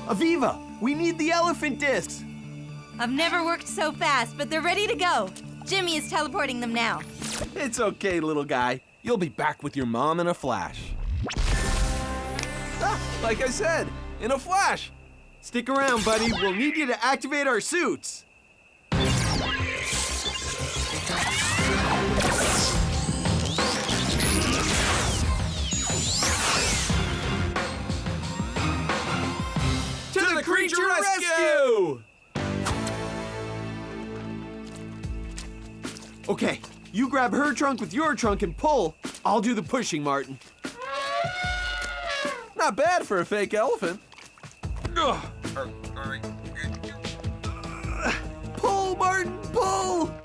Aviva, we need the elephant discs. I've never worked so fast, but they're ready to go. Jimmy is teleporting them now. It's okay, little guy. You'll be back with your mom in a flash. Ah, like I said, in a flash. Stick around, buddy. We'll need you to activate our suits. To the creature rescue! Okay, you grab her trunk with your trunk and pull. I'll do the pushing, Martin. Not bad for a fake elephant. Pull, Martin, pull!